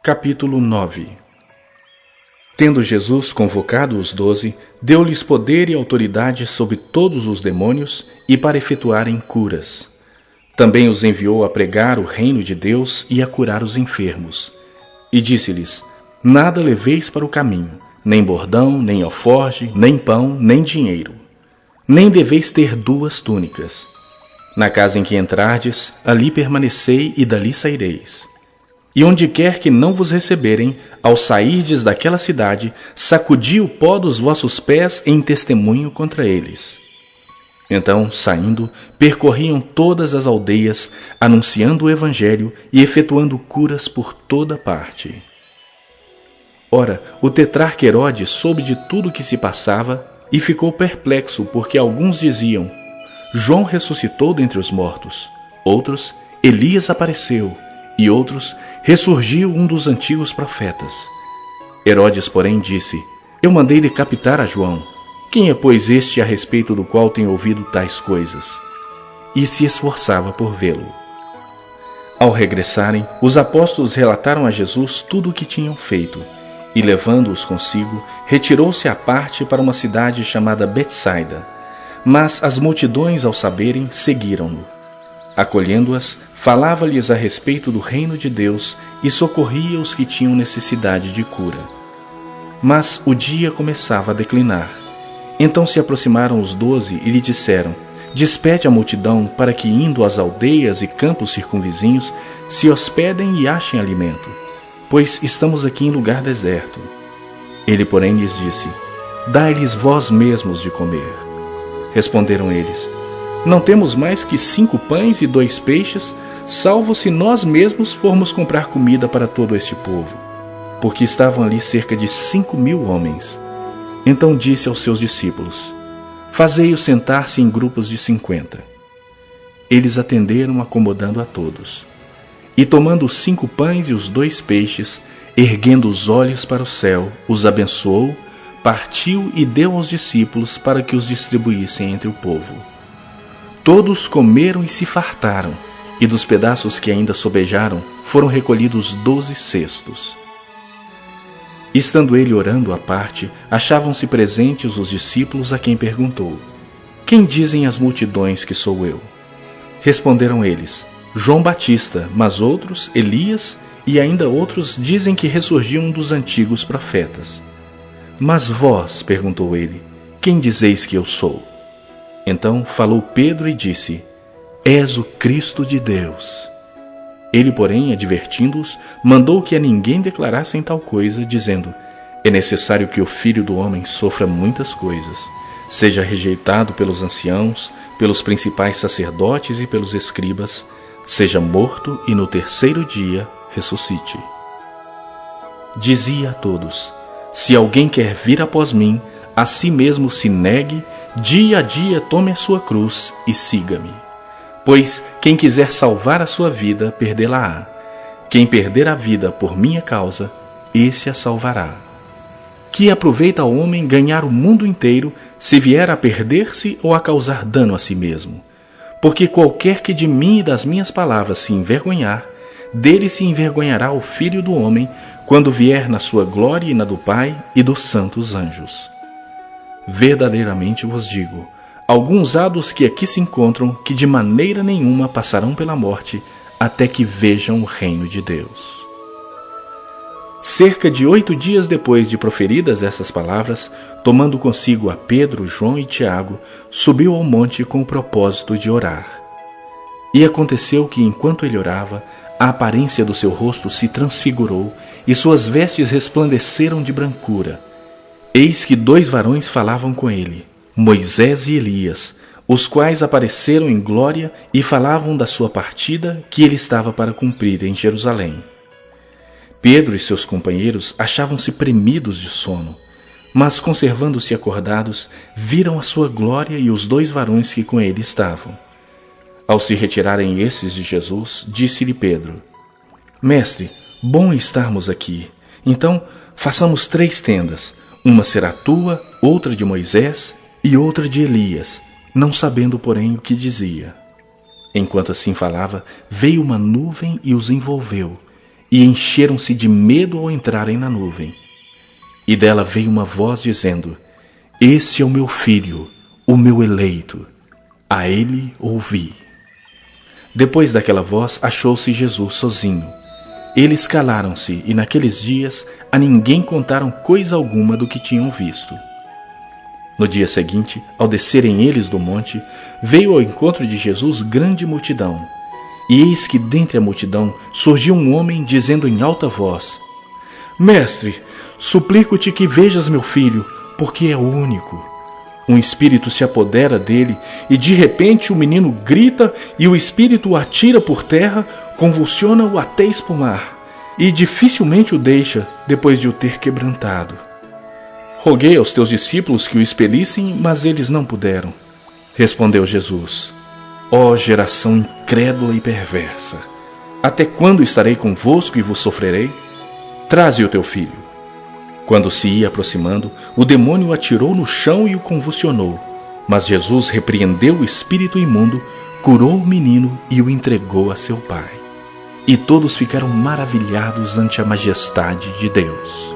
Capítulo 9. Tendo Jesus convocado os 12, deu-lhes poder e autoridade sobre todos os demônios e para efetuarem curas. Também os enviou a pregar o reino de Deus e a curar os enfermos. E disse-lhes: Nada leveis para o caminho, nem bordão, nem alforge, nem pão, nem dinheiro. Nem deveis ter 2 túnicas. Na casa em que entrardes, ali permanecei e dali saireis. E onde quer que não vos receberem, ao sairdes daquela cidade, sacudi o pó dos vossos pés em testemunho contra eles. Então, saindo, percorriam todas as aldeias, anunciando o evangelho e efetuando curas por toda parte. Ora, o tetrarca Herodes soube de tudo o que se passava e ficou perplexo, porque alguns diziam: João ressuscitou dentre os mortos, outros, Elias apareceu, e outros, ressurgiu um dos antigos profetas. Herodes, porém, disse: Eu mandei decapitar a João. Quem é, pois, este a respeito do qual tenho ouvido tais coisas? E se esforçava por vê-lo. Ao regressarem, os apóstolos relataram a Jesus tudo o que tinham feito, e, levando-os consigo, retirou-se à parte para uma cidade chamada Betsaida. Mas as multidões, ao saberem, seguiram-no. Acolhendo-as, falava-lhes a respeito do reino de Deus e socorria os que tinham necessidade de cura. Mas o dia começava a declinar. Então se aproximaram os 12 e lhe disseram: Despede a multidão para que, indo às aldeias e campos circunvizinhos, se hospedem e achem alimento, pois estamos aqui em lugar deserto. Ele, porém, lhes disse: Dai-lhes vós mesmos de comer. Responderam eles: Não temos mais que 5 pães e 2 peixes, salvo se nós mesmos formos comprar comida para todo este povo. Porque estavam ali cerca de 5.000 homens. Então disse aos seus discípulos: Fazei-os sentar-se em grupos de 50. Eles atenderam, acomodando a todos. E tomando os 5 pães e os 2 peixes, erguendo os olhos para o céu, os abençoou, partiu e deu aos discípulos para que os distribuíssem entre o povo. Todos comeram e se fartaram, e dos pedaços que ainda sobejaram, foram recolhidos 12 cestos. Estando ele orando à parte, achavam-se presentes os discípulos, a quem perguntou: Quem dizem as multidões que sou eu? Responderam eles: João Batista, mas outros, Elias, e ainda outros dizem que ressurgiu um dos antigos profetas. Mas vós, perguntou ele, quem dizeis que eu sou? Então falou Pedro e disse: És o Cristo de Deus. Ele, porém, advertindo-os, mandou que a ninguém declarassem tal coisa, dizendo: É necessário que o Filho do Homem sofra muitas coisas, seja rejeitado pelos anciãos, pelos principais sacerdotes e pelos escribas, seja morto e no 3º dia ressuscite. Dizia a todos: Se alguém quer vir após mim, a si mesmo se negue, dia a dia tome a sua cruz e siga-me. Pois quem quiser salvar a sua vida, perdê-la-á. Quem perder a vida por minha causa, esse a salvará. Que aproveita ao homem ganhar o mundo inteiro, se vier a perder-se ou a causar dano a si mesmo? Porque qualquer que de mim e das minhas palavras se envergonhar, dele se envergonhará o Filho do Homem, quando vier na sua glória e na do Pai e dos santos anjos. Verdadeiramente vos digo, alguns há dos que aqui se encontram que de maneira nenhuma passarão pela morte até que vejam o reino de Deus. Cerca de 8 dias depois de proferidas essas palavras, tomando consigo a Pedro, João e Tiago, subiu ao monte com o propósito de orar. E aconteceu que, enquanto ele orava, a aparência do seu rosto se transfigurou e suas vestes resplandeceram de brancura. Eis que 2 varões falavam com ele, Moisés e Elias, os quais apareceram em glória e falavam da sua partida que ele estava para cumprir em Jerusalém. Pedro e seus companheiros achavam-se premidos de sono, mas, conservando-se acordados, viram a sua glória e os 2 varões que com ele estavam. Ao se retirarem esses de Jesus, disse-lhe Pedro: Mestre, bom estarmos aqui. Então, façamos 3 tendas, uma será tua, outra de Moisés e outra de Elias, não sabendo, porém, o que dizia. Enquanto assim falava, veio uma nuvem e os envolveu, e encheram-se de medo ao entrarem na nuvem. E dela veio uma voz dizendo: Esse é o meu filho, o meu eleito. A ele ouvi. Depois daquela voz, achou-se Jesus sozinho. Eles calaram-se, e naqueles dias a ninguém contaram coisa alguma do que tinham visto. No dia seguinte, ao descerem eles do monte, veio ao encontro de Jesus grande multidão. E eis que dentre a multidão surgiu um homem dizendo em alta voz: Mestre, suplico-te que vejas meu filho, porque é único. Um espírito se apodera dele, e de repente o menino grita, e o espírito o atira por terra, convulsiona-o até espumar, e dificilmente o deixa, depois de o ter quebrantado. Roguei aos teus discípulos que o expelissem, mas eles não puderam. Respondeu Jesus: Ó geração incrédula e perversa, até quando estarei convosco e vos sofrerei? Traze o teu filho. Quando se ia aproximando, o demônio o atirou no chão e o convulsionou. Mas Jesus repreendeu o espírito imundo, curou o menino e o entregou a seu pai. E todos ficaram maravilhados ante a majestade de Deus.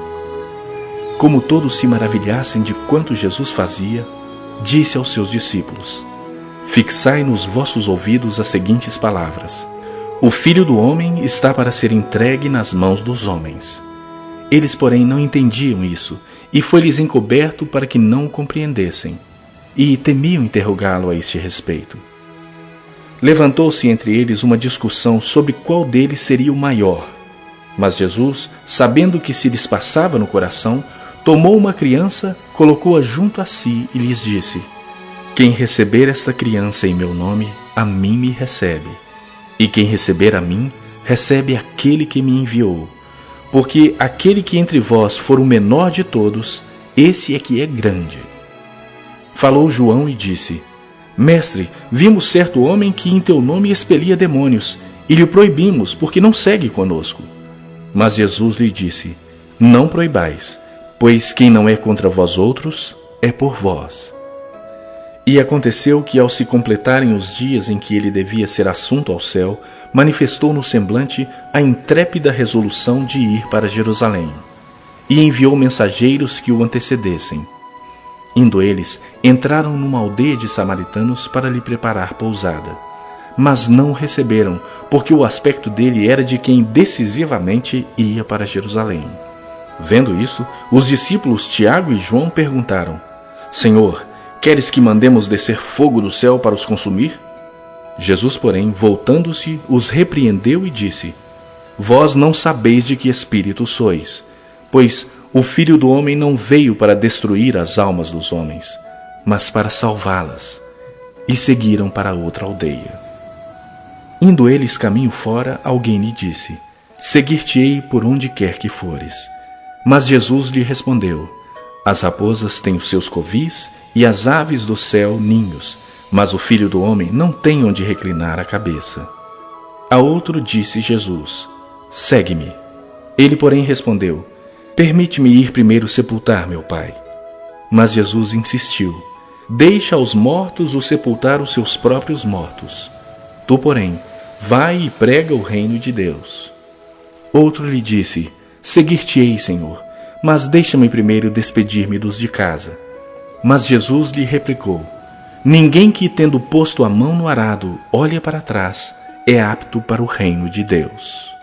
Como todos se maravilhassem de quanto Jesus fazia, disse aos seus discípulos: Fixai nos vossos ouvidos as seguintes palavras: O Filho do Homem está para ser entregue nas mãos dos homens. Eles, porém, não entendiam isso, e foi-lhes encoberto para que não o compreendessem, e temiam interrogá-lo a este respeito. Levantou-se entre eles uma discussão sobre qual deles seria o maior. Mas Jesus, sabendo o que se lhes passava no coração, tomou uma criança, colocou-a junto a si e lhes disse: Quem receber esta criança em meu nome, a mim me recebe. E quem receber a mim, recebe aquele que me enviou. Porque aquele que entre vós for o menor de todos, esse é que é grande. Falou João e disse: Mestre, vimos certo homem que em teu nome expelia demônios, e lhe proibimos, porque não segue conosco. Mas Jesus lhe disse: Não proibais, pois quem não é contra vós outros, é por vós. E aconteceu que, ao se completarem os dias em que ele devia ser assunto ao céu, manifestou no semblante a intrépida resolução de ir para Jerusalém, e enviou mensageiros que o antecedessem. Indo eles, entraram numa aldeia de samaritanos para lhe preparar pousada. Mas não o receberam, porque o aspecto dele era de quem decisivamente ia para Jerusalém. Vendo isso, os discípulos Tiago e João perguntaram: Senhor, queres que mandemos descer fogo do céu para os consumir? Jesus, porém, voltando-se, os repreendeu e disse: Vós não sabeis de que espírito sois, pois o Filho do Homem não veio para destruir as almas dos homens, mas para salvá-las. E seguiram para outra aldeia. Indo eles caminho fora, alguém lhe disse: Seguir-te-ei por onde quer que fores. Mas Jesus lhe respondeu: As raposas têm os seus covis, e as aves do céu ninhos, mas o Filho do Homem não tem onde reclinar a cabeça. A outro disse Jesus: Segue-me. Ele, porém, respondeu: Permite-me ir primeiro sepultar meu pai. Mas Jesus insistiu: Deixa aos mortos o sepultar os seus próprios mortos. Tu, porém, vai e prega o reino de Deus. Outro lhe disse: Seguir-te-ei, Senhor, mas deixa-me primeiro despedir-me dos de casa. Mas Jesus lhe replicou: Ninguém que, tendo posto a mão no arado, olha para trás, é apto para o reino de Deus.